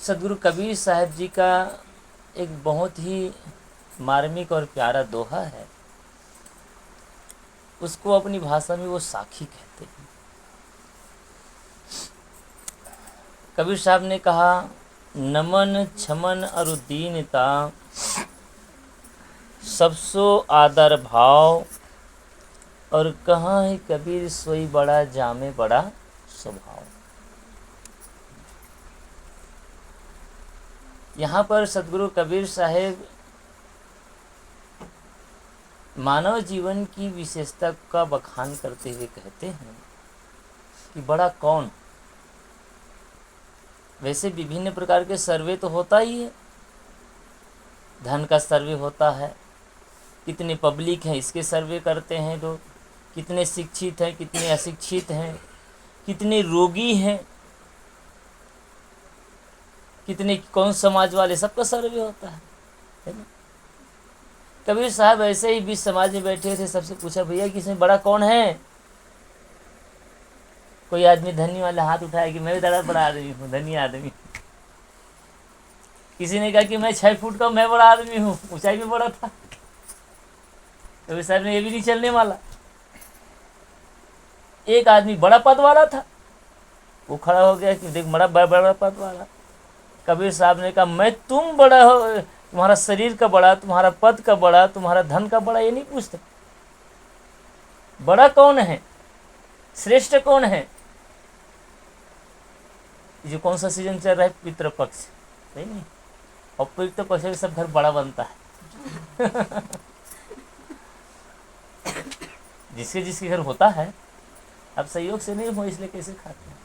सदगुरु कबीर साहब जी का एक बहुत ही मार्मिक और प्यारा दोहा है। उसको अपनी भाषा में वो साखी कहते हैं। कबीर साहब ने कहा, नमन छमन अरु दीनता सबसो आदर भाव, और कहाँ है कबीर सोई बड़ा जामे बड़ा स्वभाव। यहाँ पर सदगुरु कबीर साहेब मानव जीवन की विशेषता का बखान करते हुए कहते हैं कि बड़ा कौन। वैसे विभिन्न प्रकार के सर्वे तो होता ही है। धन का सर्वे होता है, कितने पब्लिक हैं इसके सर्वे करते हैं लोग, कितने शिक्षित हैं, कितने अशिक्षित हैं, कितने रोगी हैं, कितने कौन समाज वाले, सबका सर्वे होता है ना। कबीर साहब ऐसे ही बीच समाज में बैठे थे, सबसे पूछा, भैया किसमें बड़ा कौन है। कोई आदमी धनी वाला हाथ उठाया कि मैं भी दादा बड़ा आदमी हूँ, धनी आदमी। किसी ने कहा कि मैं 6 फुट का, मैं बड़ा आदमी हूँ, ऊंचाई में बड़ा था। कबीर साहब ने ये भी नहीं चलने वाला। एक आदमी बड़ा पद वाला था, वो खड़ा हो गया कि देख बड़ा बड़ा पद वाला। कबीर साहब ने कहा, मैं तुम बड़ा हो, तुम्हारा शरीर का बड़ा, तुम्हारा पद का बड़ा, तुम्हारा धन का बड़ा, ये नहीं पूछते। बड़ा कौन है, श्रेष्ठ कौन है। जो कौन सा सीजन चल रहा है, पितृपक्ष, सही नहीं, और पितृपक्ष में सब घर बड़ा बनता है। जिसके जिसके घर होता है, अब संयोग से नहीं हो इसलिए कैसे खाते हैं।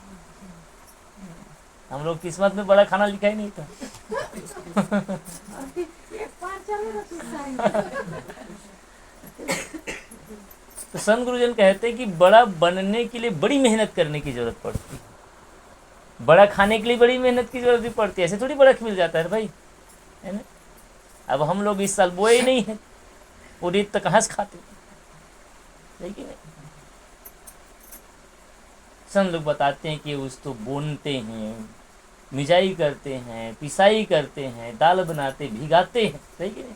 हम लोग किस्मत में बड़ा खाना लिखा ही नहीं था। तो संत गुरुजन कहते हैं कि बड़ा बनने के लिए बड़ी मेहनत करने की जरूरत पड़ती है। बड़ा खाने के लिए बड़ी मेहनत की जरूरत भी पड़ती है। ऐसे थोड़ी बड़ा मिल जाता है भाई, है ना। अब हम लोग इस साल बोए ही नहीं है, पूरी तो कहाँ से खाते, देखिए नहीं। संत लोग बताते हैं कि उसको बोनते हैं, मिजाई करते हैं, पिसाई करते हैं, दाल बनाते, भिगाते हैं, सही कि नहीं।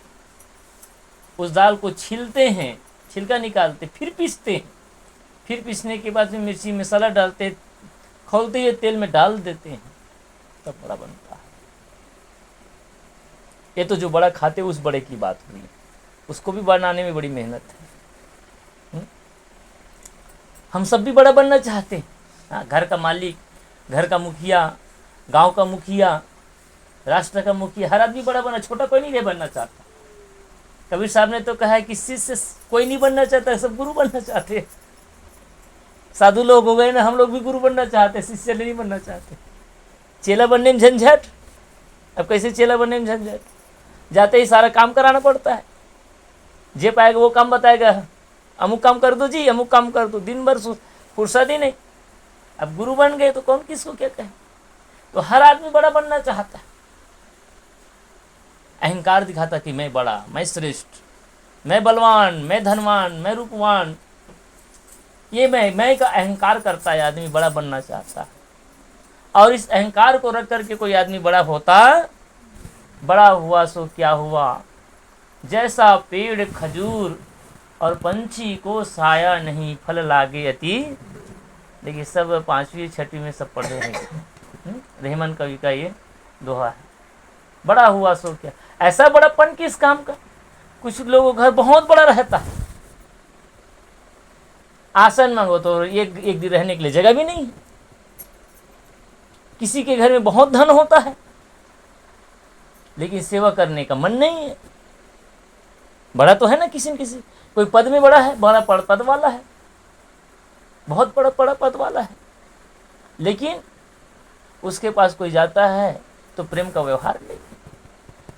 उस दाल को छीलते हैं, छिलका निकालते, फिर पीसते हैं, फिर पीसने के बाद में मिर्ची मसाला डालते, खौलते हुए तेल में डाल देते हैं, तब बड़ा बनता है। ये तो जो बड़ा खाते उस बड़े की बात हुई, उसको भी बनाने में बड़ी मेहनत है। हम सब भी बड़ा बनना चाहते हैं। घर का मालिक, घर का मुखिया, गांव का मुखिया, राष्ट्र का मुखिया, हर आदमी बड़ा बनना, छोटा कोई नहीं बनना चाहता। कबीर साहब ने तो कहा है कि शिष्य कोई नहीं बनना चाहता, सब गुरु बनना चाहते हैं। साधु लोग हो गए ना, हम लोग भी गुरु बनना चाहते, शिष्य नहीं बनना चाहते। चेला बनने में झंझट, अब कैसे चेला बनने में झंझट, जाते ही सारा काम कराना पड़ता है। जे पाएगा वो काम बताएगा, अमुक काम कर दो जी, अमुक काम कर दो, दिन भर फुर्सत ही नहीं। अब गुरु बन गए तो कौन किसको क्या कहे। तो हर आदमी बड़ा बनना चाहता है, अहंकार दिखाता कि मैं बड़ा, मैं श्रेष्ठ, मैं बलवान, मैं धनवान, मैं रूपवान। ये मैं का अहंकार करता है, आदमी बड़ा बनना चाहता है। और इस अहंकार को रख करके कोई आदमी बड़ा होता, बड़ा हुआ सो क्या हुआ, जैसा पेड़ खजूर और पंछी को साया नहीं, फल लागे अति। देखिए सब 5वीं 6वीं में सब पढ़े हैं। रहमान कवि का ये दोहा है, बड़ा हुआ सो क्या। ऐसा बड़ापन किस काम का। कुछ लोगों का घर बहुत बड़ा रहता है, आसन मांगो तो एक दिन रहने के लिए जगह भी नहीं है। किसी के घर में बहुत धन होता है, लेकिन सेवा करने का मन नहीं है। बड़ा तो है ना किसी न किसी, कोई पद में बड़ा है, बड़ा पद वाला है, बहुत बड़ा पद वाला है, लेकिन उसके पास कोई जाता है तो प्रेम का व्यवहार नहीं।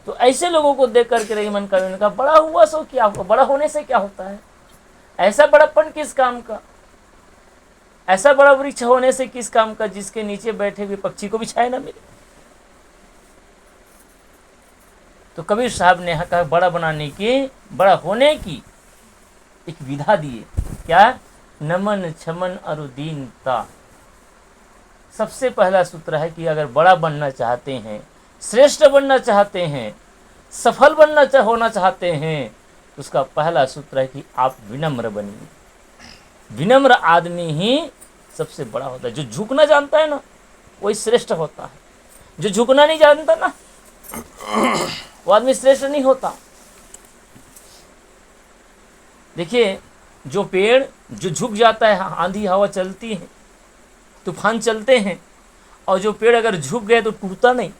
तो ऐसे लोगों को देख करके रहमान कवि ने कहा, बड़ा हुआ सो क्या होगा, बड़ा होने से क्या होता है। ऐसा बड़ापन किस काम का, ऐसा बड़ा वृक्ष होने से किस काम का, जिसके नीचे बैठे हुए पक्षी को भी छाया न मिले। तो कबीर साहब ने कहा, बड़ा बनाने की, बड़ा होने की एक विधा दिए। क्या, नमन छमन अरु दीनता। सबसे पहला सूत्र है कि अगर बड़ा बनना चाहते हैं श्रेष्ठ बनना चाहते हैं, सफल होना चाहते हैं, तो उसका पहला सूत्र है कि आप विनम्र बनिए। विनम्र आदमी ही सबसे बड़ा होता है। जो झुकना जानता है ना, वही श्रेष्ठ होता है। जो झुकना नहीं जानता ना, वो आदमी श्रेष्ठ नहीं होता। देखिए, जो पेड़ जो झुक जाता है, आंधी हवा चलती है, तूफान चलते हैं, और जो पेड़ अगर झुक गए तो टूटता नहीं,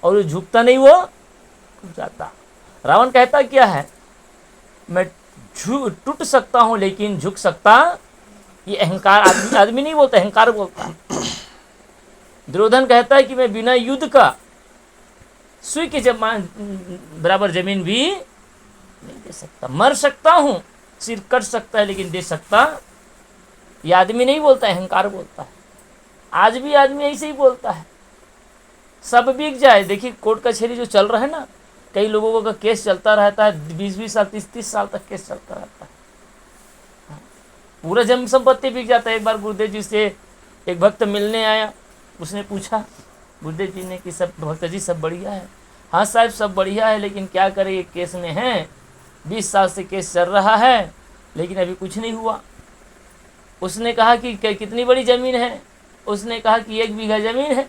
और जो झुकता नहीं वो टूट जाता। रावण कहता क्या है, मैं टूट सकता हूं लेकिन झुक सकता, ये अहंकार आदमी नहीं बोलता, अहंकार बोलता है। दुर्योधन कहता है कि मैं बिना युद्ध का सुई के बराबर जमीन भी नहीं दे सकता। मर सकता हूं, सिर कट सकता है, लेकिन दे सकता, ये आदमी नहीं बोलता, अहंकार बोलता है। आज भी आदमी ऐसे ही बोलता है, सब बिक जाए। देखिए कोर्ट कचहरी जो चल रहा है ना, कई लोगों का केस चलता रहता है, 20-20 साल 30-30 साल तक केस चलता रहता है, पूरा जम संपत्ति बिक जाता है। एक बार गुरुदेव जी से एक भक्त मिलने आया, उसने पूछा गुरुदेव जी ने कि सब भक्त जी सब बढ़िया है? हाँ साहब सब बढ़िया है, लेकिन क्या करें, एक केस में है, 20 साल से केस चल रहा है, लेकिन अभी कुछ नहीं हुआ। उसने कहा कि कितनी बड़ी ज़मीन है? उसने कहा कि 1 बीघा ज़मीन है।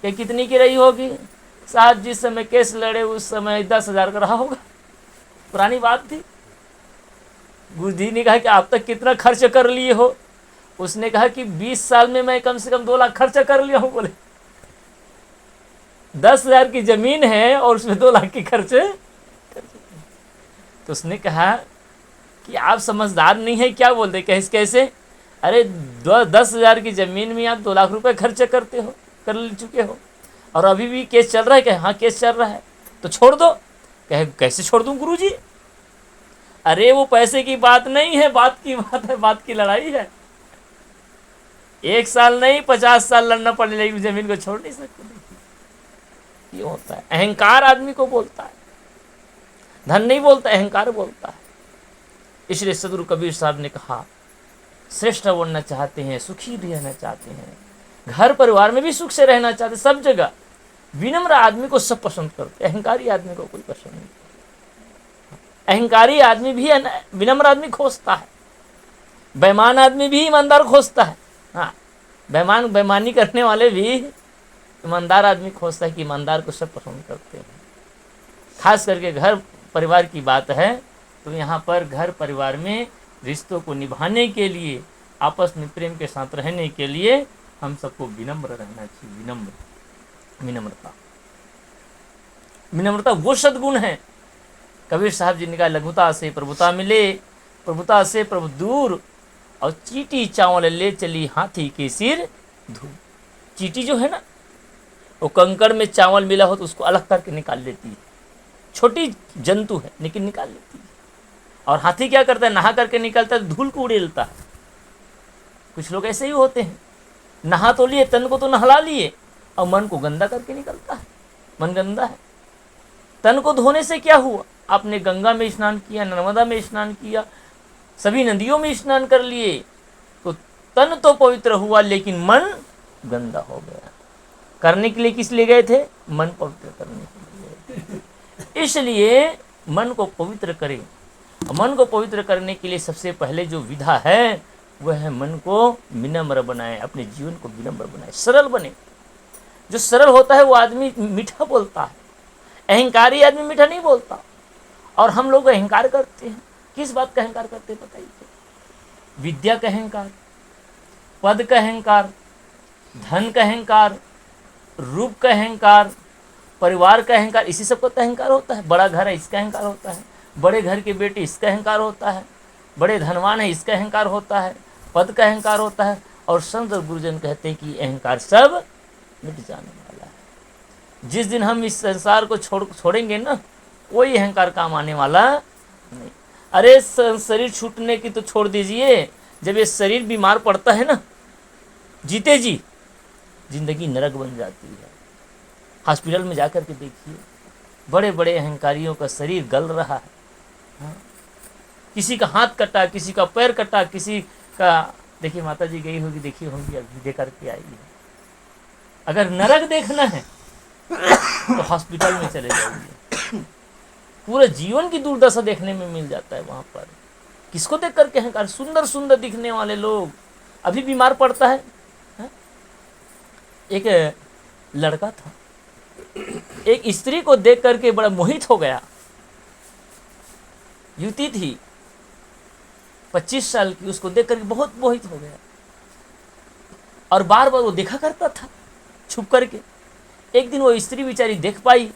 कि कितनी की रही होगी? साहब जिस समय केस लड़े उस समय 10,000 का रहा होगा। पुरानी बात थी। गुरुजी ने कहा कि आप तक कितना खर्च कर लिए हो? उसने कहा कि 20 साल में मैं कम से कम 2 लाख खर्चा कर लिया हूँ। बोले 10,000 की ज़मीन है और उसमें 2 लाख की खर्च। तो उसने कहा कि आप समझदार नहीं है क्या? बोलते कैसे? अरे 10,000 की ज़मीन में आप 2 लाख रुपए खर्च कर चुके हो, और अभी भी केस चल रहा है। कहे हाँ केस चल रहा है, तो छोड़ दो। कहे कैसे छोड़ दूं गुरुजी? अरे वो पैसे की बात नहीं है, बात की बात है, बात की लड़ाई है। 1 साल नहीं 50 साल लड़ना पड़े, लेकिन जमीन को छोड़ नहीं सकते। ये होता है, अहंकार आदमी को बोलता है, धन नहीं बोलता, अहंकार बोलता है। इसलिए सदगुरु कबीर साहब ने कहा, श्रेष्ठ बनना चाहते हैं, सुखी रहना चाहते हैं, घर परिवार में भी सुख से रहना चाहते, सब जगह विनम्र आदमी को सब पसंद करते, अहंकारी आदमी को कोई पसंद नहीं। अहंकारी आदमी भी विनम्र आदमी खोजता है, बेईमान आदमी भी ईमानदार खोजता है। हाँ, बेईमानी करने वाले भी ईमानदार आदमी खोजता है, कि ईमानदार को सब पसंद करते हैं। खास करके घर परिवार की बात है, तो यहाँ पर घर परिवार में रिश्तों को निभाने के लिए, आपस में प्रेम के साथ रहने के लिए हम सबको विनम्र रहना चाहिए। विनम्रता वो सद्गुण है। कबीर साहब जी ने कहा, लघुता से प्रभुता मिले, प्रभुता से प्रभु दूर, और चीटी चावल ले चली हाथी के सिर धूल। चीटी जो है ना, वो कंकड़ में चावल मिला हो तो उसको अलग करके निकाल लेती है। छोटी जंतु है लेकिन निकाल लेती है। और हाथी क्या करता है, नहा करके निकलता है, धूल को उड़ेलता है। कुछ लोग ऐसे ही होते हैं, नहा तो लिए, तन को तो नहला लिए, और मन को गंदा करके निकलता है। मन गंदा है। तन को धोने से क्या हुआ? आपने गंगा में स्नान किया, नर्मदा में स्नान किया, सभी नदियों में स्नान कर लिए, तो तन तो पवित्र हुआ, लेकिन मन गंदा हो गया। करने के लिए किस लिए गए थे? मन पवित्र करने के लिए गए थे। इसलिए मन को पवित्र करें। मन को पवित्र करने के लिए सबसे पहले जो विधा है वह है मन को विनम्र बनाए, अपने जीवन को विनम्र बनाए, सरल बने। जो सरल होता है वो आदमी मीठा बोलता है, अहंकारी आदमी मीठा नहीं बोलता। और हम लोग अहंकार करते हैं। किस बात का अहंकार करते हैं बताइए? विद्या का अहंकार, पद का अहंकार, धन का अहंकार, रूप का अहंकार, परिवार का अहंकार, इसी सब का तो अहंकार होता है। बड़ा घर है इसका अहंकार होता है, बड़े घर के बेटे इसका अहंकार होता है, बड़े धनवान है इसका अहंकार होता है, पद का अहंकार होता है। और संत और गुरुजन कहते हैं कि अहंकार सब मिट जाने वाला है। जिस दिन हम इस संसार को छोड़ेंगे ना, कोई अहंकार काम आने वाला नहीं। अरे शरीर छूटने की तो छोड़ दीजिए, जब ये शरीर बीमार पड़ता है ना, जीते जी जिंदगी नरक बन जाती है। हॉस्पिटल में जाकर के देखिए, बड़े बड़े अहंकारियों का शरीर गल रहा है। हाँ? किसी का हाथ कटा, किसी का पैर कटा, किसी का, देखिए माता जी गई होगी, देखी होगी, अभी दे करके आई है। अगर नरक देखना है तो हॉस्पिटल में चले जाइए, पूरे जीवन की दुर्दशा देखने में मिल जाता है वहाँ पर। किसको देख करके अहंकार? सुंदर सुंदर दिखने वाले लोग अभी बीमार पड़ता है। एक लड़का था, एक स्त्री को देख करके बड़ा मोहित हो गया। युवती थी 25 साल की, उसको देख करके बहुत मोहित हो गया और बार बार वो देखा करता था छुप करके। एक दिन वो स्त्री बेचारी देख पाई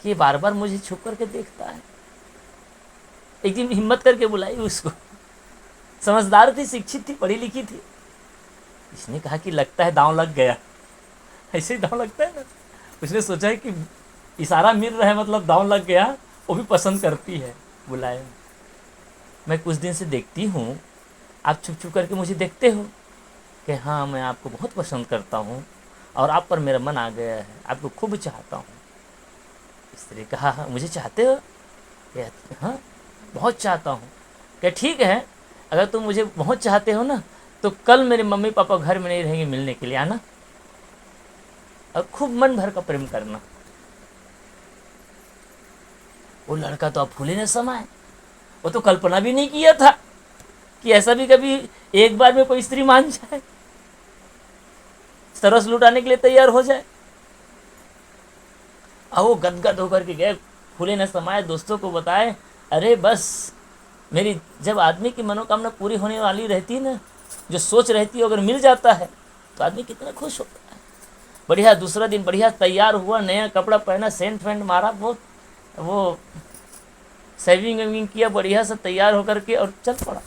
कि ये बार बार मुझे छुप करके देखता है। एक दिन हिम्मत करके बुलाई उसको, समझदार थी, शिक्षित थी, पढ़ी लिखी थी। इसने कहा कि लगता है दांव लग गया। ऐसे ही दांव लगता है ना। उसने सोचा है कि इशारा मिल रहा है, मतलब दांव लग गया, वो भी पसंद करती है। बुलाए, मैं कुछ दिन से देखती हूँ आप छुप छुप करके मुझे देखते हो कि हाँ मैं आपको बहुत पसंद करता हूँ और आप पर मेरा मन आ गया है, आपको खूब चाहता हूँ। स्त्री कहा हाँ मुझे चाहते हो? हाँ बहुत चाहता हूँ। क्या ठीक है, अगर तुम मुझे बहुत चाहते हो ना तो कल मेरे मम्मी पापा घर में नहीं रहेंगे, मिलने के लिए आना और खूब मन भर का प्रेम करना। वो लड़का तो अब फूले न समाये, वो तो कल्पना भी नहीं किया था कि ऐसा भी कभी एक बार में कोई स्त्री मान जाए, सरस लुटाने के लिए तैयार हो जाए। अब वो गदगद होकर के गए, फूले न समाये, दोस्तों को बताए, अरे बस मेरी जब आदमी की मनोकामना पूरी होने वाली रहती है ना, जो सोच रहती है अगर मिल जाता है तो आदमी कितना खुश होता है। बढ़िया दूसरा दिन बढ़िया तैयार हुआ, नया कपड़ा पहना, सेंट वेंट मारा, वो सेविंग वेविंग किया, बढ़िया से तैयार होकर के और चल पड़ा।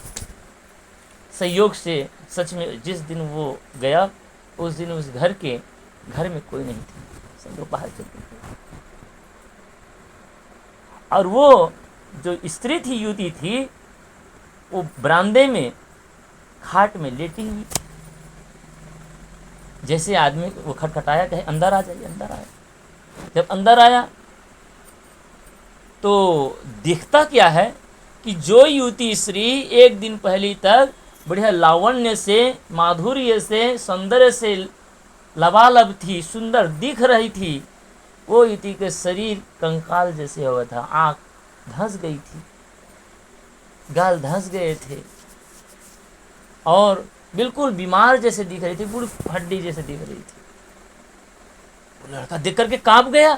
संयोग से सच में जिस दिन वो गया उस दिन उस घर में कोई नहीं थी, सब लोग बाहर चल गए। और वो जो स्त्री थी, युवती थी, वो बरामदे में खाट में लेटी हुई। जैसे आदमी वो खटखटाया, कहे अंदर आ जाइए, अंदर आया। जब अंदर आया तो दिखता क्या है कि जो युवती स्त्री एक दिन पहले तक बढ़िया लावण्य से, माधुर्य से, सौंदर्य से लबालब थी, सुंदर दिख रही थी, वो युवती के शरीर कंकाल जैसे हुआ था। आँख धंस गई थी, गाल धंस गए थे और बिल्कुल बीमार जैसे दिख रही थी, पूरी हड्डी जैसे दिख रही थी। वो लड़का देख करके कांप गया।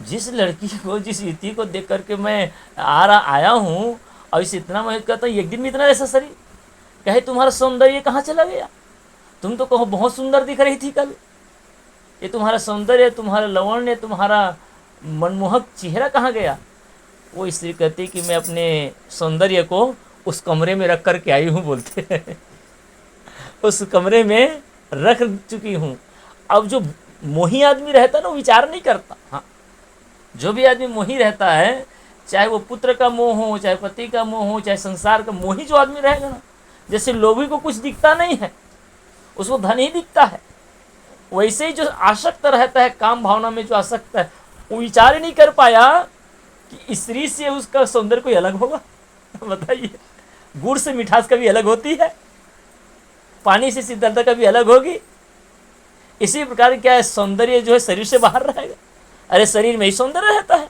जिस लड़की को, जिस युवती को देख करके मैं आया हूँ और इसे इतना मोहित करता हूँ, एक दिन में इतना ऐसा शरीर, कहे तुम्हारा सौंदर्य कहाँ चला गया? तुम तो कहो बहुत सुंदर दिख रही थी कल, ये तुम्हारा सौंदर्य, तुम्हारा लवण्य, तुम्हारा मनमोहक चेहरा कहाँ गया? वो स्त्री कहती कि मैं अपने सौंदर्य को उस कमरे में रख कर के आई हूँ, बोलते हैं उस कमरे में रख चुकी हूँ। अब जो मोही आदमी रहता है ना, वो विचार नहीं करता। हाँ, जो भी आदमी मोही रहता है, चाहे वो पुत्र का मोह हो, चाहे पति का मोह हो, चाहे संसार का मोही जो आदमी रहेगा ना, जैसे लोभी को कुछ दिखता नहीं है, उसको धन ही दिखता है, वैसे ही जो आसक्त रहता है काम भावना में, जो आसक्त है, वो विचार ही नहीं कर पाया कि स्त्री से उसका सौंदर्य कोई अलग होगा। बताइए, गुड़ से मिठास कभी अलग होती है? पानी से शीतलता कभी अलग होगी? इसी प्रकार क्या है, सौंदर्य जो है शरीर से बाहर रहेगा। अरे शरीर में ही सौंदर्य रहता है।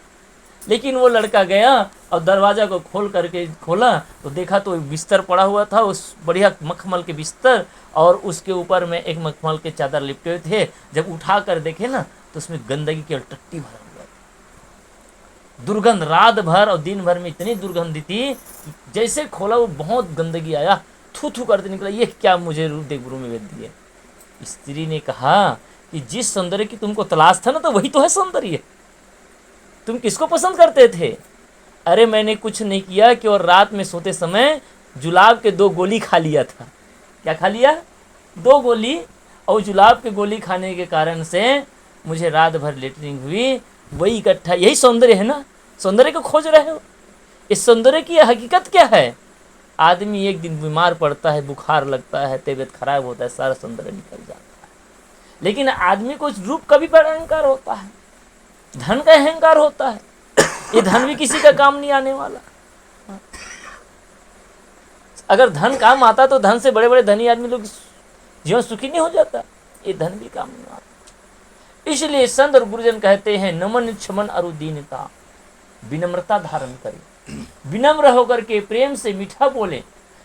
लेकिन वो लड़का गया और दरवाज़ा को खोला तो देखा तो बिस्तर पड़ा हुआ था, उस बढ़िया मखमल के बिस्तर, और उसके ऊपर में एक मखमल के चादर लिपटे हुए थे। जब उठा कर देखे ना तो उसमें गंदगी की टट्टी भरा हुआ था, दुर्गंध। रात भर और दिन भर में इतनी दुर्गंध थी, जैसे खोला वो बहुत गंदगी आया, थू थू करते निकला। ये क्या मुझे रूम में भेज दिए। स्त्री ने कहा कि जिस सौंदर्य की तुमको तलाश था ना, तो वही तो है सौंदर्य। तुम किसको पसंद करते थे? अरे मैंने कुछ नहीं किया कि और रात में सोते समय जुलाब के 2 गोली खा लिया था। क्या खा लिया? 2 गोली। और जुलाब के गोली खाने के कारण से मुझे रात भर लेटरिंग हुई। वही इकट्ठा, यही सौंदर्य है ना? सौंदर्य को खोज रहे हो। इस सौंदर्य की हकीकत क्या है? आदमी एक दिन बीमार पड़ता है, बुखार लगता है, तबीयत खराब होता है, सारा सौंदर्य निकल जाता है। लेकिन आदमी को रूप का भी बड़ा अहंकार होता है, धन का अहंकार होता है। ये धन भी किसी का काम नहीं आने वाला। अगर धन काम आता तो धन से बड़े बड़े धनी आदमी लोग जीवन सुखी नहीं हो जाता। ये धन भी काम नहीं आता। इसलिए संत और गुरुजन कहते हैं नमन क्षमन और दीनता, विनम्रता धारण करें, विनम्र होकर के प्रेम से मीठा बोलें,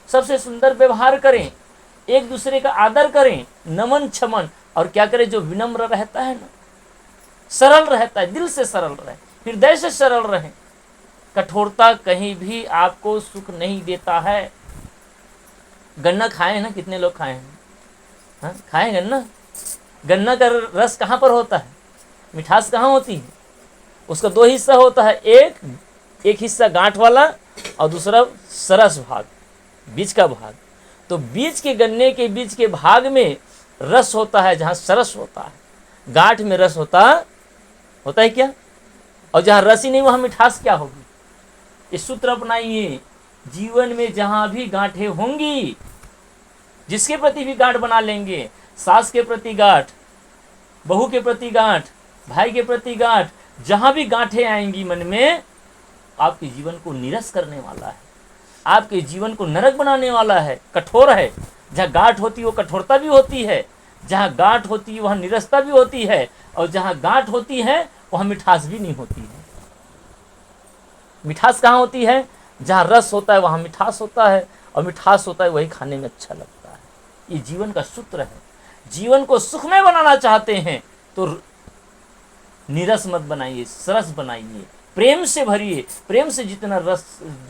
सबसे सुंदर व्यवहार करें, एक दूसरे का आदर करें, नमन क्षमन, और क्या करें, जो विनम्र रहता है ना, सरल रहता है, दिल से सरल रहे, हृदय से सरल रहे। कठोरता कहीं भी आपको सुख नहीं देता है। गन्ना खाए हैं ना, कितने लोग खाए हैं? हाँ, खाए गन्ना? गन्ना का रस कहाँ पर होता है? मिठास कहाँ होती है? उसका दो हिस्सा होता है, एक हिस्सा गांठ वाला और दूसरा सरस भाग, बीच का भाग। तो बीच के गन्ने के बीच के भाग में रस होता है, जहाँ सरस होता है। गांठ में रस होता है क्या? और जहाँ रस ही नहीं वहाँ मिठास क्या होगी? इस सूत्र अपनाइए, जीवन में जहाँ भी गांठें होंगी, जिसके प्रति भी गांठ बना लेंगे, सास के प्रति गांठ, बहू के प्रति गांठ, भाई के प्रति गांठ, जहाँ भी गांठें आएंगी मन में, आपके जीवन को नीरस करने वाला है, आपके जीवन को नरक बनाने वाला है, कठोर है। जहाँ गांठ होती है वो कठोरता भी होती है, जहाँ गांठ होती है वहाँ निरसता भी होती है, और जहाँ गांठ होती है वहाँ मिठास भी नहीं होती है। मिठास कहाँ होती है? जहाँ रस होता है वहाँ मिठास होता है, और मिठास होता है वही खाने में अच्छा लगता है। ये जीवन का सूत्र है। जीवन को सुखमय बनाना चाहते हैं तो नीरस मत बनाइए, सरस बनाइए, प्रेम से भरिए। प्रेम से जितना रस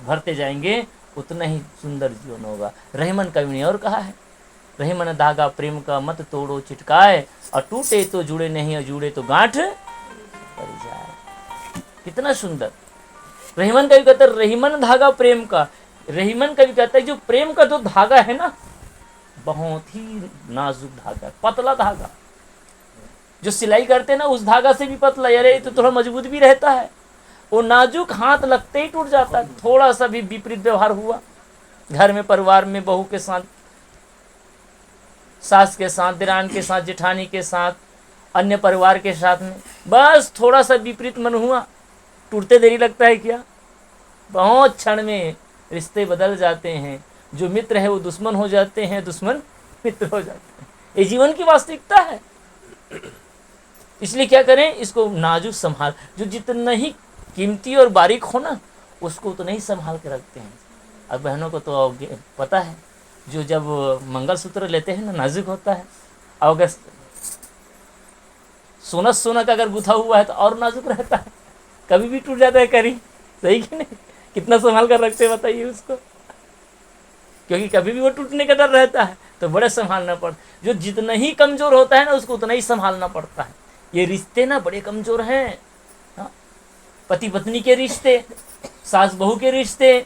भरते जाएंगे उतना ही सुंदर जीवन होगा। रहमन कवि ने और कहा है, रहमन धागा प्रेम का मत तोड़ो चिटकाए, और टूटे तो जुड़े नहीं और जुड़े तो गांठ पड़ जाए। कितना सुंदर। रहमन कवि कहता है रहमन धागा प्रेम का। रहमन कवि कहता है जो प्रेम का जो धागा है ना, बहुत ही नाजुक धागा, पतला धागा। जो सिलाई करते हैं ना उस धागा से भी पतला, यार तो थोड़ा मजबूत भी रहता है, वो नाजुक हाथ लगते ही टूट जाता है। थोड़ा सा भी विपरीत व्यवहार हुआ घर में, परिवार में, बहू के साथ, सास के साथ, दिरान के साथ, जेठानी के साथ, अन्य परिवार के साथ में, बस थोड़ा सा विपरीत मन हुआ, टूटते देरी लगता है क्या? बहुत क्षण में रिश्ते बदल जाते हैं। जो मित्र है वो दुश्मन हो जाते हैं, दुश्मन मित्र हो जाते हैं। ये जीवन की वास्तविकता है। इसलिए क्या करें, इसको नाजुक संभाल। जो जितना ही कीमती और बारीक हो ना, उसको उतना ही संभाल के रखते हैं। अब बहनों को तो पता है, जो जब मंगलसूत्र लेते हैं ना, नाजुक होता है। और अगर सोना का अगर गुथा हुआ है तो और नाजुक रहता है, कभी भी टूट जाता है करी। सही कि नहीं? कितना संभाल कर रखते हैं बताइए उसको, क्योंकि कभी भी वो टूटने का डर रहता है, तो बड़े संभालना पड़ता। जो जितना ही कमजोर होता है ना, उसको उतना ही संभालना पड़ता है। ये रिश्ते ना बड़े कमजोर हैं, पति पत्नी के रिश्ते, सास बहू के रिश्ते,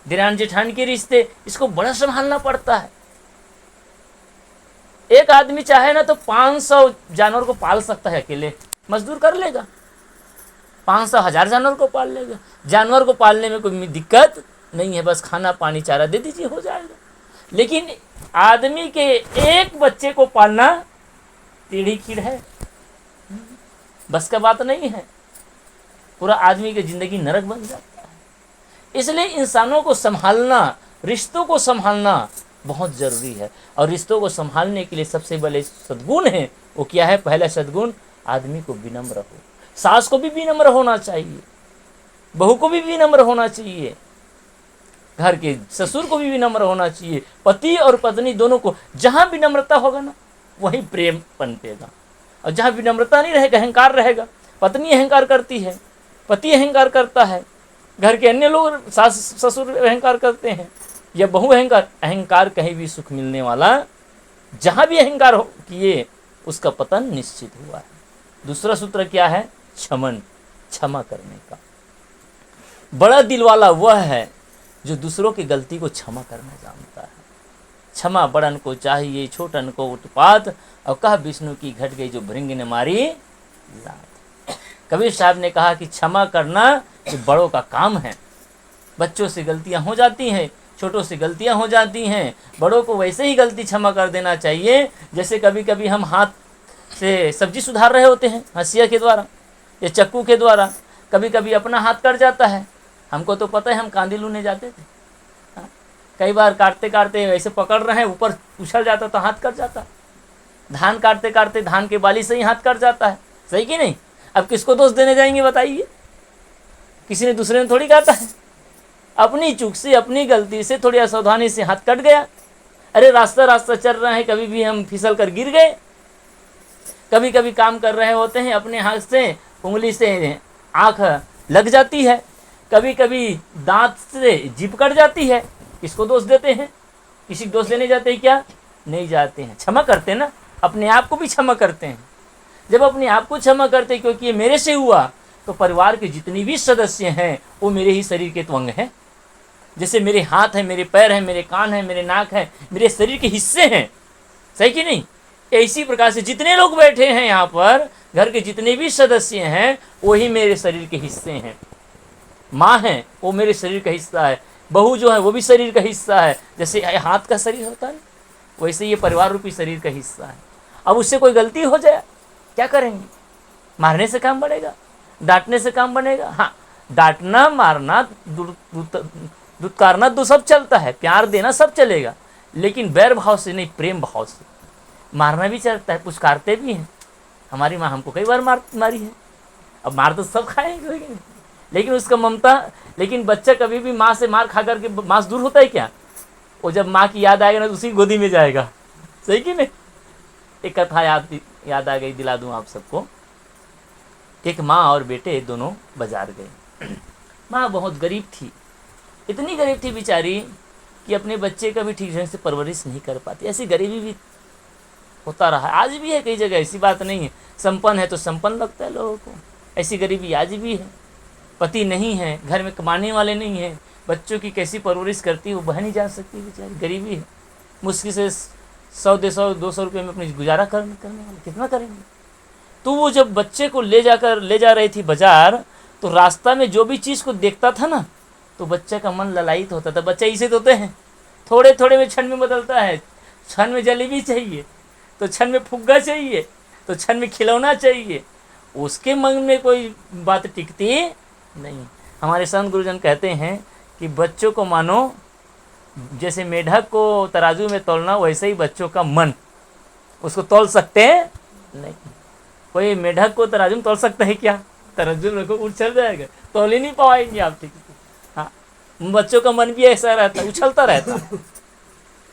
दिरान जेठान के रिश्ते, इसको बड़ा संभालना पड़ता है। एक आदमी चाहे ना तो 500 जानवर को पाल सकता है, अकेले मजदूर कर लेगा, 500,000 जानवर को पाल लेगा। जानवर को पालने में कोई दिक्कत नहीं है, बस खाना पानी चारा दे दीजिए, हो जाएगा। लेकिन आदमी के एक बच्चे को पालना टेढ़ी कीड़ है, बस का बात नहीं है। पूरा आदमी की जिंदगी नरक बन जाता है। इसलिए इंसानों को संभालना, रिश्तों को संभालना बहुत जरूरी है। और रिश्तों को संभालने के लिए सबसे बड़े सद्गुण है, वो क्या है? पहला सद्गुण, आदमी को विनम्र हो। सास को भी विनम्र होना चाहिए, बहू को भी विनम्र होना चाहिए, घर के ससुर को भी विनम्र होना चाहिए, पति और पत्नी दोनों को। जहाँ विनम्रता होगा ना वहीं प्रेम पनपेगा, और जहाँ विनम्रता नहीं रहेगा, अहंकार रहेगा। पत्नी अहंकार करती है, पति अहंकार करता है, घर के अन्य लोग, सास ससुर अहंकार करते हैं, या बहू अहंकार कहीं भी सुख मिलने वाला। जहाँ भी अहंकार किए उसका पतन निश्चित हुआ है। दूसरा सूत्र क्या है? क्षमन, क्षमा करने का। बड़ा दिल वाला वह है जो दूसरों की गलती को क्षमा करना जानता है। क्षमा बड़न को चाहिए, छोटन को उत्पात, और कहा विष्णु की घट गई जो भृंग ने मारी लात। कबीर साहब ने कहा कि क्षमा करना ये बड़ों का काम है। बच्चों से गलतियां हो जाती हैं, छोटों से गलतियां हो जाती हैं, बड़ों को वैसे ही गलती क्षमा कर देना चाहिए। जैसे कभी कभी हम हाथ से सब्जी सुधार रहे होते हैं, हंसिया के द्वारा या चक्कू के द्वारा, कभी कभी अपना हाथ कट जाता है। हमको तो पता है, हम कांदी लूने जाते थे, कई बार काटते काटते ऐसे पकड़ रहे हैं, ऊपर उछल जाता तो हाथ कट जाता। धान काटते काटते धान के बाली से ही हाथ कट जाता है। सही कि नहीं? अब किसको दोष देने जाएंगे बताइए? किसी ने दूसरे ने थोड़ी काटा है, अपनी चूक से, अपनी गलती से, थोड़ी असावधानी से हाथ कट गया। अरे रास्ता रास्ता चल रहे हैं, कभी भी हम फिसल कर गिर गए। कभी कभी काम कर रहे होते हैं, अपने हाथ से उंगली से आँख लग जाती है, कभी कभी दांत से जीभ कट जाती है। किसको दोष देते हैं? किसी को दोष देने जाते हैं क्या? नहीं जाते हैं, क्षमा करते हैं ना, अपने आप को भी क्षमा करते हैं। जब अपने आप को क्षमा करते हैं, क्योंकि ये मेरे से हुआ, तो परिवार के जितने भी सदस्य हैं वो मेरे ही शरीर के तो अंग हैं। जैसे मेरे हाथ हैं, मेरे पैर हैं, मेरे कान हैं, मेरे नाक हैं, मेरे शरीर के हिस्से हैं। सही कि नहीं? इसी प्रकार से जितने लोग बैठे हैं यहाँ पर, घर के जितने भी सदस्य हैं, वही मेरे शरीर के हिस्से हैं। माँ है वो मेरे शरीर का हिस्सा है, बहू जो है वो भी शरीर का हिस्सा है। जैसे हाथ का शरीर होता है, वैसे ये परिवार रूपी शरीर का हिस्सा है। अब उससे कोई गलती हो जाए क्या करेंगे? मारने से काम बनेगा? डांटने से काम बनेगा? हाँ, डांटना, मारना, दुत्कारना तो सब चलता है, प्यार देना सब चलेगा, लेकिन बैर भाव से नहीं, प्रेम भाव से। मारना भी चलता है, पुचकारते भी हैं। हमारी माँ हमको कई बार मारी है। अब मार तो सब खाएंगे, लेकिन उसका ममता। लेकिन बच्चा कभी भी माँ से मार खा करके मांस दूर होता है क्या? वो जब माँ की याद आएगा ना, तो उसी गोदी में जाएगा। सही कि नहीं? एक कथा याद आ गई, दिला दूं आप सबको। एक माँ और बेटे दोनों बाजार गए। माँ बहुत गरीब थी, इतनी गरीब थी बेचारी कि अपने बच्चे का भी ठीक ढंग से परवरिश नहीं कर पाती। ऐसी गरीबी भी होता रहा, आज भी है कई जगह, ऐसी बात नहीं है। संपन्न है तो संपन्न लगता है लोगों को, ऐसी गरीबी आज भी है। पति नहीं है, घर में कमाने वाले नहीं हैं, बच्चों की कैसी परवरिश करती है वो बह नहीं जा सकती बेचारी, गरीबी है। मुश्किल से 100-200 रुपये में अपनी गुजारा करने वाले कितना करेंगे? तो वो जब बच्चे को ले जा रही थी बाजार, तो रास्ता में जो भी चीज़ को देखता था ना, तो बच्चे का मन ललायित होता था। बच्चे इसे तो होते हैं, थोड़े थोड़े में क्षण में बदलता है। क्षण में जलेबी चाहिए, तो क्षण में फुग्गा चाहिए, तो क्षण में खिलौना चाहिए। उसके मन में कोई बात टिकती नहीं। हमारे संत गुरुजन कहते हैं कि बच्चों को मानो जैसे मेढक को तराजू में तौलना, वैसे ही बच्चों का मन, उसको तौल सकते हैं नहीं। कोई मेढक को तराजू में तौल सकता है क्या? तराजू में को उछल जाएगा, तौल ही नहीं पाएंगे आप ठीक से। हाँ, बच्चों का मन भी ऐसा रहता है, उछलता रहता है,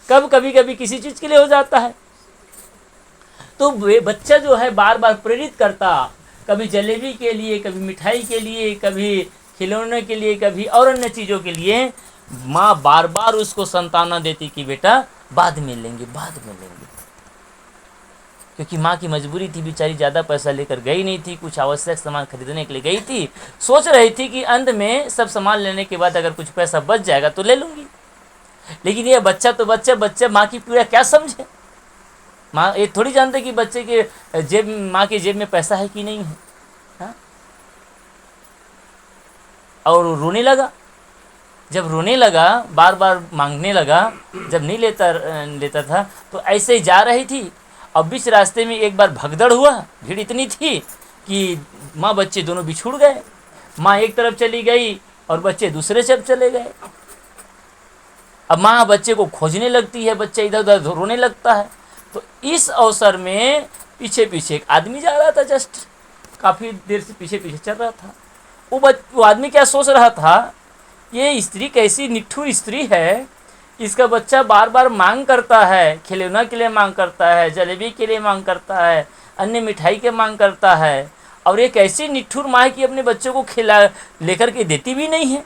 कब कभी कभी किसी चीज़ के लिए हो जाता है। तो बच्चा जो है बार बार प्रेरित करता, कभी जलेबी के लिए, कभी मिठाई के लिए, कभी खिलौने के लिए, कभी और अन्य चीज़ों के लिए। माँ बार बार उसको सांत्वना देती कि बेटा बाद में लेंगे, बाद में लेंगे। क्योंकि माँ की मजबूरी थी, बेचारी ज़्यादा पैसा लेकर गई नहीं थी, कुछ आवश्यक सामान खरीदने के लिए गई थी। सोच रही थी कि अंत में सब सामान लेने के बाद अगर कुछ पैसा बच जाएगा तो ले लूँगी। लेकिन ये बच्चा तो बच्चा माँ की पीड़ा क्या समझे? माँ ये थोड़ी जानते कि बच्चे के जेब, माँ के जेब में पैसा है कि नहीं है। हाँ? और रोने लगा। जब रोने लगा, बार बार मांगने लगा, जब नहीं लेता था, तो ऐसे ही जा रही थी। अब बीच रास्ते में एक बार भगदड़ हुआ, भीड़ इतनी थी कि माँ बच्चे दोनों बिछुड़ गए। माँ एक तरफ चली गई और बच्चे दूसरे तरफ चले गए। अब माँ बच्चे को खोजने लगती है, बच्चा इधर उधर रोने लगता है। तो इस अवसर में पीछे पीछे एक आदमी जा रहा था, जस्ट काफ़ी देर से पीछे पीछे चल रहा था। वो आदमी क्या सोच रहा था, ये स्त्री कैसी निठुर स्त्री है, इसका बच्चा बार बार मांग करता है, खिलौना के लिए मांग करता है, जलेबी के लिए मांग करता है, अन्य मिठाई के मांग करता है, और एक ऐसी निठुर माँ की अपने बच्चों को खिला लेकर के देती भी नहीं है।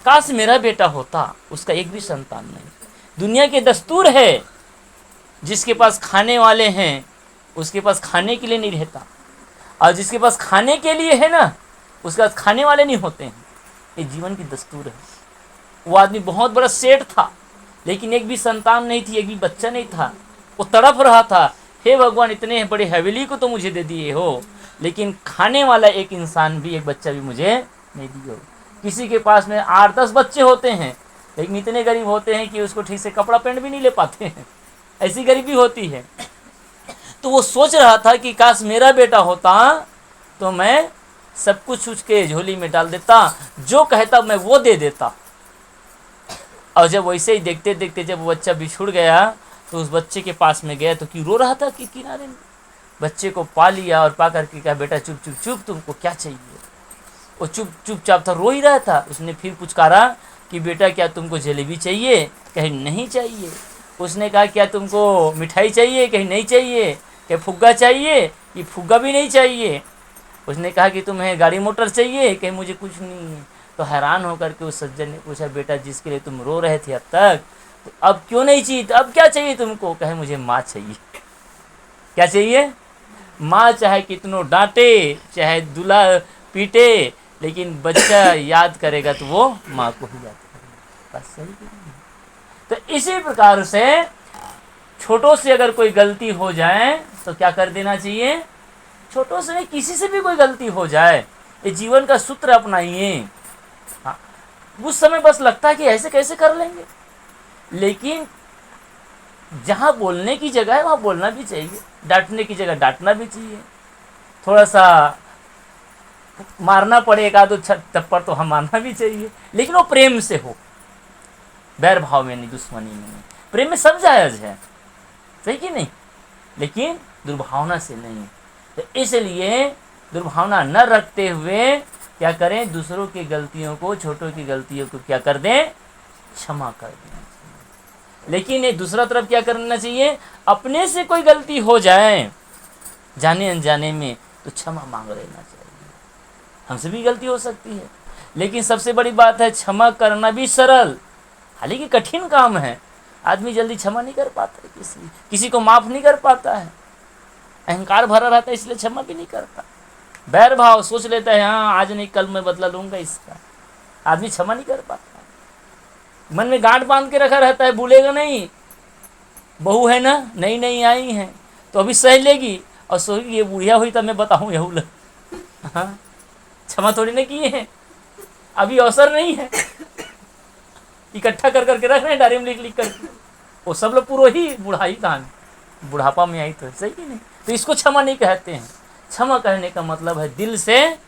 काश मेरा बेटा होता, उसका एक भी संतान नहीं। दुनिया के दस्तूर है, जिसके पास खाने वाले हैं उसके पास खाने के लिए नहीं रहता, और जिसके पास खाने के लिए है ना, उसके पास खाने वाले नहीं होते हैं। ये जीवन की दस्तूर है। वो आदमी बहुत बड़ा सेठ था, लेकिन एक भी संतान नहीं थी, एक भी बच्चा नहीं था। वो तड़प रहा था, हे भगवान इतने बड़े हवेली को तो मुझे दे दिए हो, लेकिन खाने वाला एक इंसान भी, एक बच्चा भी मुझे नहीं दिए हो। किसी के पास में 8-10 बच्चे होते हैं, लेकिन इतने गरीब होते हैं कि उसको ठीक से कपड़ा पैंट भी नहीं ले पाते हैं, ऐसी गरीबी होती है। तो वो सोच रहा था कि काश मेरा बेटा होता तो मैं सब कुछ उसके झोली में डाल देता, जो कहता मैं वो दे देता। और जब वैसे ही देखते देखते जब वो बच्चा बिछुड़ गया, तो उस बच्चे के पास में गया तो क्यों रो रहा था कि किनारे में, बच्चे को पा लिया और पा करके कहा बेटा चुप चुप चुप, तुमको क्या चाहिए। वो चुपचाप था, रो ही रहा था। उसने फिर पुचकारा कि बेटा क्या तुमको जलेबी चाहिए, कहीं नहीं चाहिए। उसने कहा क्या तुमको मिठाई चाहिए, कहीं नहीं चाहिए। क्या फुग्गा चाहिए, ये फुग्गा भी नहीं चाहिए। उसने कहा कि तुम्हें गाड़ी मोटर चाहिए, कहीं मुझे कुछ नहीं है। तो हैरान होकर के उस सज्जन ने पूछा बेटा जिसके लिए तुम रो रहे थे अब तक, तो अब क्यों नहीं चाहिए, तो अब क्या चाहिए तुमको। कहे मुझे माँ चाहिए। क्या चाहिए, माँ। चाहे कितनों डांटे, चाहे दूल्हा पीटे, लेकिन बच्चा याद करेगा तो वो माँ को ही याद करेगा। बस सही नहीं। तो इसी प्रकार से छोटों से अगर कोई गलती हो जाए तो क्या कर देना चाहिए। छोटों से नहीं, किसी से भी कोई गलती हो जाए, ये जीवन का सूत्र अपनाइए। हाँ, उस समय बस लगता है कि ऐसे कैसे कर लेंगे, लेकिन जहाँ बोलने की जगह है वहाँ बोलना भी चाहिए, डांटने की जगह डांटना भी चाहिए। थोड़ा सा मारना पड़े एक आध थप्पड़ तो हम मारना भी चाहिए, लेकिन वो प्रेम से हो, बैर भाव में नहीं, दुश्मनी में नहीं। प्रेम में सब जायज है, सही कि नहीं, लेकिन दुर्भावना से नहीं। तो इसलिए दुर्भावना न रखते हुए क्या करें, दूसरों की गलतियों को, छोटों की गलतियों को क्या कर दें, क्षमा कर दें। लेकिन एक दूसरा तरफ क्या करना चाहिए, अपने से कोई गलती हो जाए जाने अनजाने में तो क्षमा मांग लेना चाहिए। हमसे भी गलती हो सकती है, लेकिन सबसे बड़ी बात है क्षमा करना भी सरल, हालांकि कठिन काम है। आदमी जल्दी क्षमा नहीं कर पाता, किसी को माफ़ नहीं कर पाता है, अहंकार भरा रहता है, इसलिए क्षमा भी नहीं करता। बैर भाव सोच लेता है हाँ आज नहीं कल मैं बदला लूंगा इसका, आदमी क्षमा नहीं कर पाता। मन में गांठ बांध के रखा रहता है, भूलेगा नहीं, बहू है ना नई नई आई हैं तो अभी सह लेगी, और सोचेगी ये बुढ़िया हुई तब मैं बताऊँ यहू। हाँ, क्षमा थोड़ी ना किए हैं, अभी अवसर नहीं है, इकट्ठा कर करके रख रहे हैं डायरी में लिख लिख कर। वो सब लोग पूरा ही बुढ़ाई कहानी, बुढ़ापा में आई तो सही ही नहीं। तो इसको क्षमा नहीं कहते हैं। क्षमा कहने का मतलब है दिल से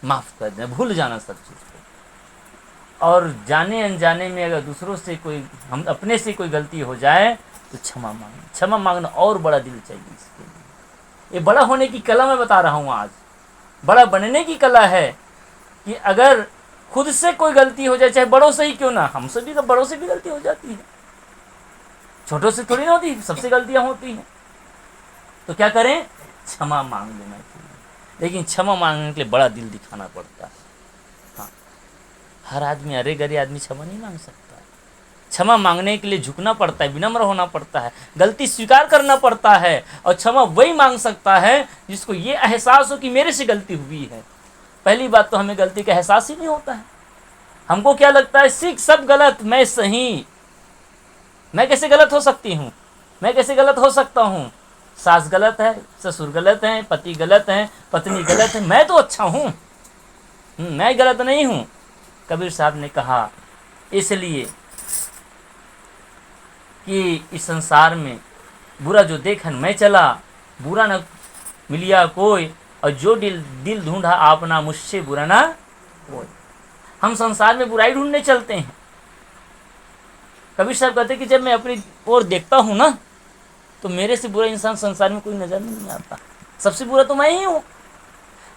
माफ़ कर देना, भूल जाना सब चीज़ को। और जाने अनजाने में अगर दूसरों से कोई, हम अपने से कोई गलती हो जाए तो क्षमा मांगना। क्षमा मांगना और बड़ा दिल चाहिए इसके लिए। ये बड़ा होने की कला मैं बता रहा हूँ आज, बड़ा बनने की कला है कि अगर खुद से कोई गलती हो जाए, चाहे बड़ों से ही क्यों ना, हमसे भी, बड़ों से भी गलती हो जाती है, छोटों से थोड़ी ना होती, सबसे गलतियां होती हैं। तो क्या करें, क्षमा मांग लेना चाहिए। लेकिन क्षमा मांगने के लिए बड़ा दिल दिखाना पड़ता है। हाँ, हर आदमी, अरे गरे आदमी क्षमा नहीं मांग सकता। क्षमा मांगने के लिए झुकना पड़ता है, विनम्र होना पड़ता है, गलती स्वीकार करना पड़ता है। और क्षमा वही मांग सकता है जिसको ये एहसास हो कि मेरे से गलती हुई है। पहली बात तो हमें गलती का एहसास ही नहीं होता है। हमको क्या लगता है, सीख सब गलत मैं सही, मैं कैसे गलत हो सकती हूँ, मैं कैसे गलत हो सकता हूँ, सास गलत है, ससुर गलत हैं, पति गलत हैं, पत्नी गलत है, मैं तो अच्छा हूँ, मैं गलत नहीं हूँ। कबीर साहब ने कहा इसलिए कि इस संसार में बुरा जो देखन मैं चला, बुरा न मिलिया कोई, और जो दिल ढूंढा आपना मुझसे बुरा ना कोई। हम संसार में बुराई ढूंढने चलते हैं। कबीर साहब कहते कि जब मैं अपनी ओर देखता हूँ ना, तो मेरे से बुरा इंसान संसार में कोई नजर नहीं आता, सबसे बुरा तो मैं ही हूँ।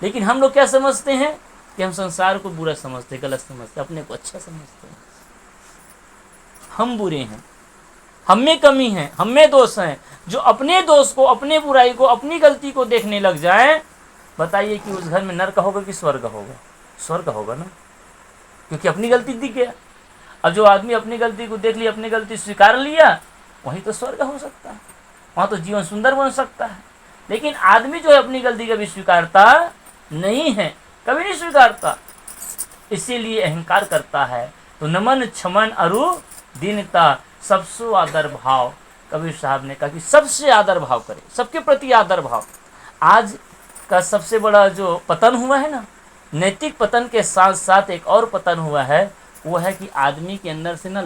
लेकिन हम लोग क्या समझते हैं कि हम संसार को बुरा समझते, गलत समझते, अपने को अच्छा समझते हैं। हम बुरे हैं, हम में कमी है, हम में दोष हैं। जो अपने दोष को, अपने बुराई को, अपनी गलती को देखने लग जाए, बताइए कि उस घर में नरक होगा कि स्वर्ग होगा? स्वर्ग होगा ना, क्योंकि अपनी गलती दिख गया। अब जो आदमी अपनी गलती को देख लिया, अपनी गलती स्वीकार लिया, वहीं तो स्वर्ग हो सकता है, वहाँ तो जीवन सुंदर बन सकता है। लेकिन आदमी जो है अपनी गलती कभी स्वीकारता नहीं है, कभी नहीं स्वीकारता, इसीलिए अहंकार करता है। तो नमन क्षमन अरु दीनता सबसे आदर भाव, कबीर साहब ने कहा कि सबसे आदर भाव करें, सबके प्रति आदर भाव। आज का सबसे बड़ा जो पतन हुआ है ना, नैतिक पतन के साथ साथ एक और पतन हुआ है, वो है कि आदमी के अंदर से ना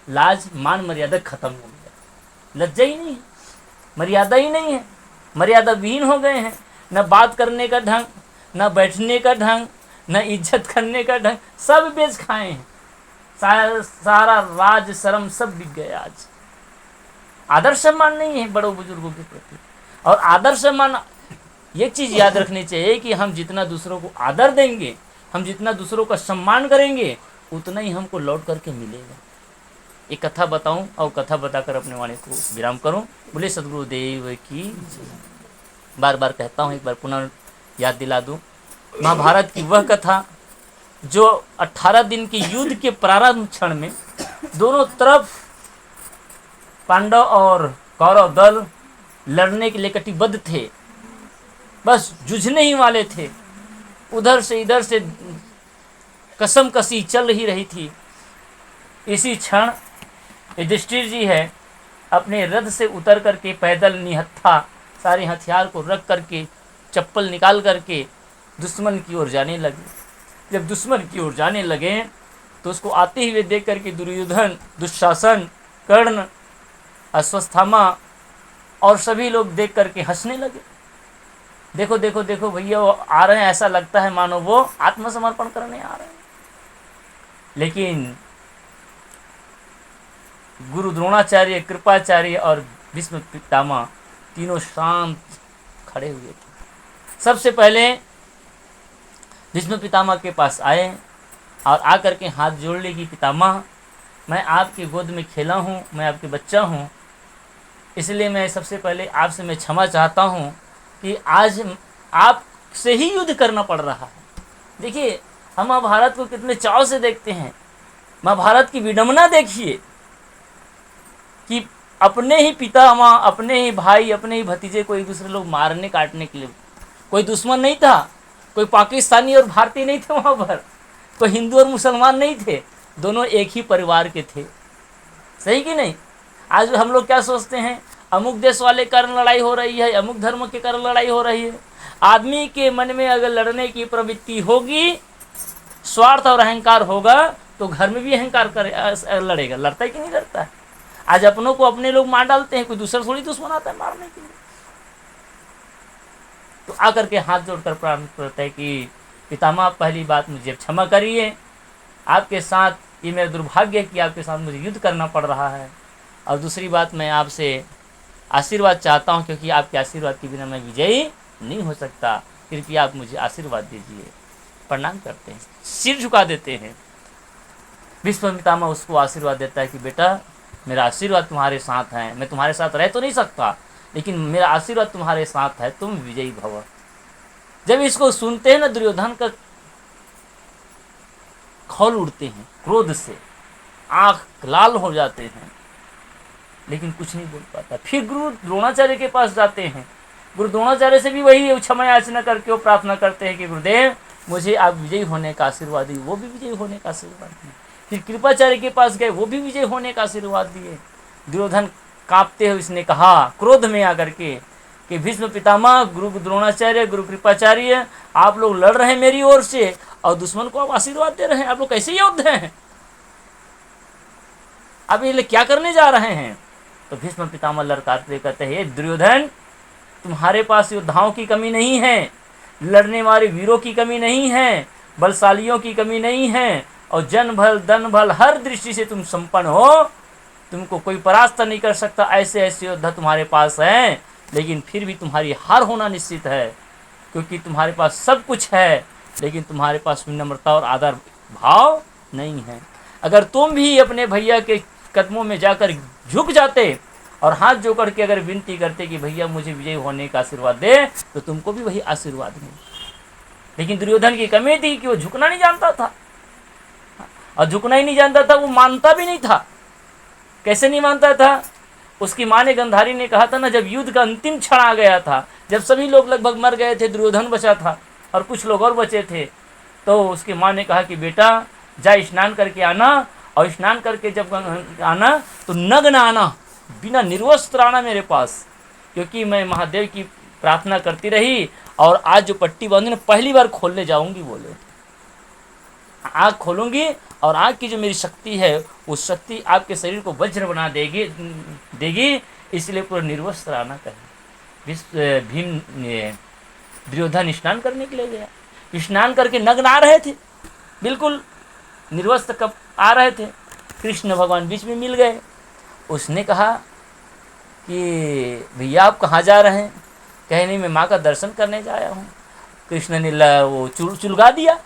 लाज मान मर्यादा खत्म हो गया। लज्जा ही नहीं है, मर्यादा ही नहीं है, मर्यादा विहीन हो गए हैं। न बात करने का ढंग, न बैठने का ढंग, न इज्जत करने का ढंग, सब बेच खाए हैं। सारा राज शर्म सब बिक गए। आज आदर सम्मान नहीं है बड़ों बुजुर्गों के प्रति। और आदर सम्मान, एक चीज़ याद रखनी चाहिए कि हम जितना दूसरों को आदर देंगे, हम जितना दूसरों का सम्मान करेंगे, उतना ही हमको लौट करके मिलेगा। एक कथा बताऊं और कथा बताकर अपने वाणी को विराम करूं। बोले सदगुरुदेव की जय। बार बार कहता हूं, एक बार पुनः याद दिला दूं। महाभारत की वह कथा जो 18 दिन के युद्ध के प्रारंभ क्षण में दोनों तरफ पांडव और कौरव दल लड़ने के लिए कटिबद्ध थे, बस जूझने ही वाले थे। उधर से इधर से कसम कसी चल ही रही थी। इसी क्षण युधिष्ठिर जी है अपने रथ से उतर करके पैदल निहत्था सारे हथियार को रख करके चप्पल निकाल करके दुश्मन की ओर जाने लगे। जब दुश्मन की ओर जाने लगे तो उसको आते हुए देख करके दुर्योधन, दुशासन, कर्ण, अश्वत्थामा और सभी लोग देख करके हंसने लगे। देखो देखो देखो भैया वो आ रहे हैं, ऐसा लगता है मानो वो आत्मसमर्पण करने आ रहे हैं। लेकिन गुरु द्रोणाचार्य, कृपाचार्य और भीष्म पितामह तीनों शांत खड़े हुए थे। सबसे पहले भीष्म पितामह के पास आए और आकर के हाथ जोड़ ले कि पितामह, मैं आपकी गोद में खेला हूँ, मैं आपके बच्चा हूँ, इसलिए मैं सबसे पहले आपसे मैं क्षमा चाहता हूँ कि आज आपसे ही युद्ध करना पड़ रहा है। देखिए हम महाभारत को कितने चाव से देखते हैं। महाभारत की विडंबना देखिए कि अपने ही पिता माँ, अपने ही भाई, अपने ही भतीजे को एक दूसरे लोग मारने काटने के लिए, कोई दुश्मन नहीं था, कोई पाकिस्तानी और भारतीय नहीं थे वहाँ पर, कोई हिंदू और मुसलमान नहीं थे, दोनों एक ही परिवार के थे। सही कि नहीं? आज हम लोग क्या सोचते हैं, अमुक देश वाले कारण लड़ाई हो रही है, अमुक धर्म के कारण लड़ाई हो रही है। आदमी के मन में अगर लड़ने की प्रवृत्ति होगी, स्वार्थ और अहंकार होगा, तो घर में भी अहंकार कर लड़ेगा। लड़ता है कि नहीं लड़ता है? आज अपनों को अपने लोग मार डालते हैं, कोई दूसरा थोड़ी दुश्मन आता है मारने के लिए। तो आकर के हाथ जोड़कर प्रार्थना करते हैं कि पितामह, पहली बात मुझे क्षमा करिए, आपके साथ ये मेरा दुर्भाग्य है कि आपके साथ मुझे युद्ध करना पड़ रहा है। और दूसरी बात, मैं आपसे आशीर्वाद चाहता हूँ, क्योंकि आपके आशीर्वाद के बिना मैं विजयी नहीं हो सकता। कृपया आप मुझे आशीर्वाद दीजिए। प्रणाम करते हैं, सिर झुका देते हैं। भीष्म पितामह उसको आशीर्वाद देता है कि बेटा, मेरा आशीर्वाद तुम्हारे साथ है, मैं तुम्हारे साथ रह तो नहीं सकता, लेकिन मेरा आशीर्वाद तुम्हारे साथ है, तुम विजयी भव। जब इसको सुनते हैं ना, दुर्योधन का खौल उड़ते हैं क्रोध से, आंख लाल हो जाते हैं, लेकिन कुछ नहीं बोल पाता। फिर गुरु द्रोणाचार्य के पास जाते हैं। गुरु द्रोणाचार्य से भी वही क्षमा याचना करके वो प्रार्थना करते हैं कि गुरुदेव, मुझे आप विजयी होने का आशीर्वाद दिए। वो भी विजयी होने का आशीर्वाद दिए। फिर कृपाचार्य के पास गए, वो भी विजय होने का आशीर्वाद दिए। दुर्योधन कांपते हुए इसने कहा क्रोध में आकर के कि भीष्म पितामह, गुरु द्रोणाचार्य, गुरु कृपाचार्य, आप लोग लड़ रहे हैं मेरी ओर से और दुश्मन को आप आशीर्वाद दे रहे हैं। आप लोग कैसे योद्धा हैं? आप ये क्या करने जा रहे हैं? तो भीष्म पितामह लड़काते कहते हैं, दुर्योधन, तुम्हारे पास योद्धाओं की कमी नहीं है, लड़ने वाले वीरों की कमी नहीं है, बलशालियों की कमी नहीं है, और जन भल धन भल हर दृष्टि से तुम संपन्न हो, तुमको कोई परास्त नहीं कर सकता। ऐसे ऐसे योद्धा तुम्हारे पास हैं, लेकिन फिर भी तुम्हारी हार होना निश्चित है, क्योंकि तुम्हारे पास सब कुछ है, लेकिन तुम्हारे पास विनम्रता और आदर भाव नहीं है। अगर तुम भी अपने भैया के कदमों में जाकर झुक जाते और हाथ जोड़ के अगर विनती करते कि भैया मुझे विजय होने का आशीर्वाद दे, तो तुमको भी वही आशीर्वाद मिले। लेकिन दुर्योधन की कमी थी कि वो झुकना नहीं जानता था, और झुकना ही नहीं जानता था, वो मानता भी नहीं था। कैसे नहीं मानता था? उसकी माँ ने, गंधारी ने कहा था ना, जब युद्ध का अंतिम क्षण आ गया था, जब सभी लोग लगभग मर गए थे, दुर्योधन बचा था और कुछ लोग और बचे थे, तो उसकी माँ ने कहा कि बेटा जा स्नान करके आना, और स्नान करके जब आना तो नग्न आना, बिना निर्वस्त्र आना मेरे पास, क्योंकि मैं महादेव की प्रार्थना करती रही और आज जो पट्टी बांधी पहली बार खोलने जाऊंगी। बोले आँख खोलूंगी और आँख की जो मेरी शक्ति है, उस शक्ति आपके शरीर को वज्र बना देगी, इसलिए पूरा निर्वस्त्र आना कहे। भीम दुर्योधन स्नान करने के लिए गया, स्नान करके नग्न आ रहे थे, बिल्कुल निर्वस्त्र कब आ रहे थे। कृष्ण भगवान बीच में मिल गए। उसने कहा कि भैया आप कहाँ जा रहे हैं? कहे नहीं मैं माँ का दर्शन करने जाया हूँ। कृष्ण ने वो चुलगा दिया।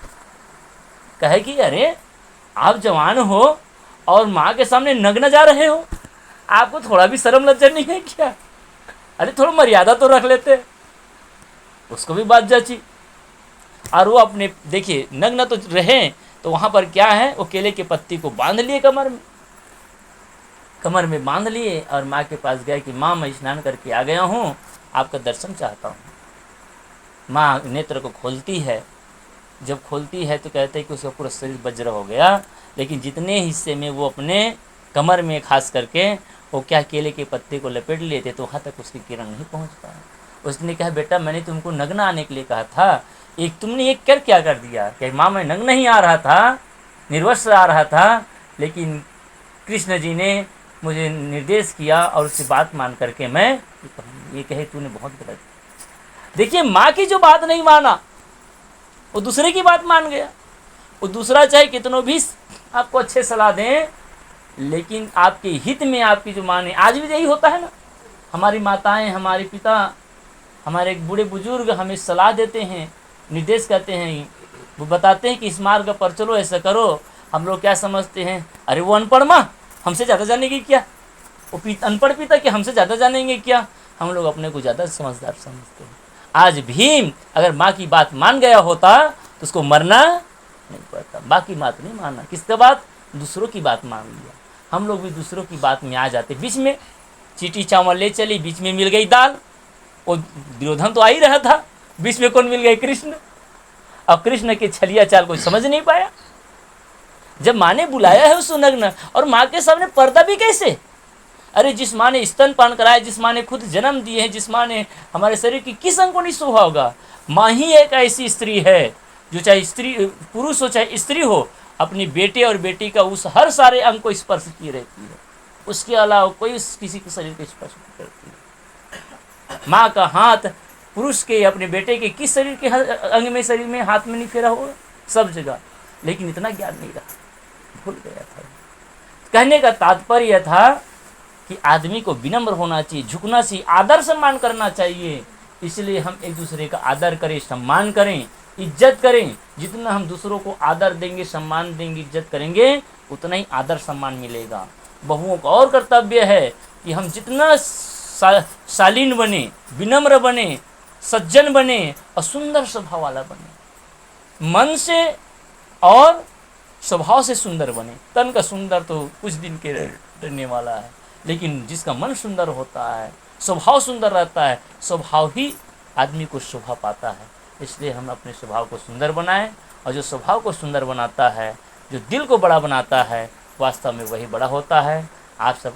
कहे कि अरे आप जवान हो और माँ के सामने नग्न जा रहे हो, आपको थोड़ा भी शर्म लज्जा नहीं है क्या? अरे थोड़ा मर्यादा तो रख लेते। उसको भी बात जची और वो अपने देखिए नग्न तो रहे, तो वहाँ पर क्या है, वो केले के पत्ती को बांध लिए कमर में बांध लिए और माँ के पास गए कि माँ मैं स्नान करके आ गया हूँ, आपका दर्शन चाहता हूँ। माँ नेत्र को खोलती है, जब खोलती है तो कहते हैं कि उसका पूरा शरीर वज्र हो गया, लेकिन जितने हिस्से में वो अपने कमर में खास करके वो क्या केले के पत्ते को लपेट लिए थे तो वहाँ तक उसकी किरण नहीं पहुँच पाया। उसने कहा बेटा मैंने तुमको नग्न आने के लिए कहा था, एक तुमने ये क्या कर दिया? कि माँ मैं नग्न नहीं आ रहा था, निर्वस्त्र आ रहा था, लेकिन कृष्ण जी ने मुझे निर्देश किया और उससे बात मान करके मैं ये कहे तूने बहुत गलत। देखिए माँ की जो बात नहीं माना वो दूसरे की बात मान गया। वो दूसरा चाहे कितनों भी आपको अच्छे सलाह दें, लेकिन आपके हित में आपकी जो माने, आज भी यही होता है ना, हमारी माताएं हमारे पिता हमारे बूढ़े बुजुर्ग हमें सलाह देते हैं, निर्देश करते हैं, वो बताते हैं कि इस मार्ग पर चलो, ऐसा करो। हम लोग क्या समझते हैं, अरे वो अनपढ़ माँ हमसे ज़्यादा जानेगी क्या, वो अनपढ़ पिता कि हमसे ज़्यादा जानेंगे क्या। हम लोग अपने को ज़्यादा समझदार समझते हैं। आज भी अगर माँ की बात मान गया होता तो उसको मरना नहीं पड़ता। बाकी बात नहीं मानना, किसका बात? दूसरों की बात मान लिया। हम लोग भी दूसरों की बात में आ जाते। बीच में चीटी चावल ले चली, बीच में मिल गई दाल। वो दुर्योधन तो आ ही रहा था, बीच में कौन मिल गए? कृष्ण। अब कृष्ण के छलिया चाल कोई समझ नहीं पाया। जब माँ ने बुलाया है उसको नग्न, और माँ के सामने पर्दा भी कैसे? अरे जिस माँ ने स्तनपान कराया, जिस माँ ने खुद जन्म दिए हैं, जिस माँ ने हमारे शरीर की किस अंग को नहीं शोभा होगा, माँ ही एक ऐसी स्त्री है जो चाहे स्त्री पुरुष हो चाहे स्त्री हो, अपनी बेटे और बेटी का उस हर सारे अंग को स्पर्श की रहती है। उसके अलावा कोई किसी के शरीर को स्पर्श नहीं करती है। माँ का हाथ पुरुष के अपने बेटे के किस शरीर के अंग में, शरीर में हाथ में नहीं फेरा होगा? सब जगह। लेकिन इतना ज्ञान नहीं रहा, भूल गया था। कहने का तात्पर्य था कि आदमी को विनम्र होना चाहिए, झुकना चाहिए, आदर सम्मान करना चाहिए। इसलिए हम एक दूसरे का आदर करें, सम्मान करें, इज्जत करें। जितना हम दूसरों को आदर देंगे, सम्मान देंगे, इज्जत करेंगे, उतना ही आदर सम्मान मिलेगा। बहुओं का और कर्तव्य है कि हम जितना शालीन बने, विनम्र बने, सज्जन बने और सुंदर स्वभाव वाला बने, मन से और स्वभाव से सुंदर बने। तन का सुंदर तो कुछ दिन के रहने वाला है, लेकिन जिसका मन सुंदर होता है, स्वभाव सुंदर रहता है, स्वभाव ही आदमी को शोभा पाता है। इसलिए हम अपने स्वभाव को सुंदर बनाएं, और जो स्वभाव को सुंदर बनाता है, जो दिल को बड़ा बनाता है, वास्तव में वही बड़ा होता है। आप सब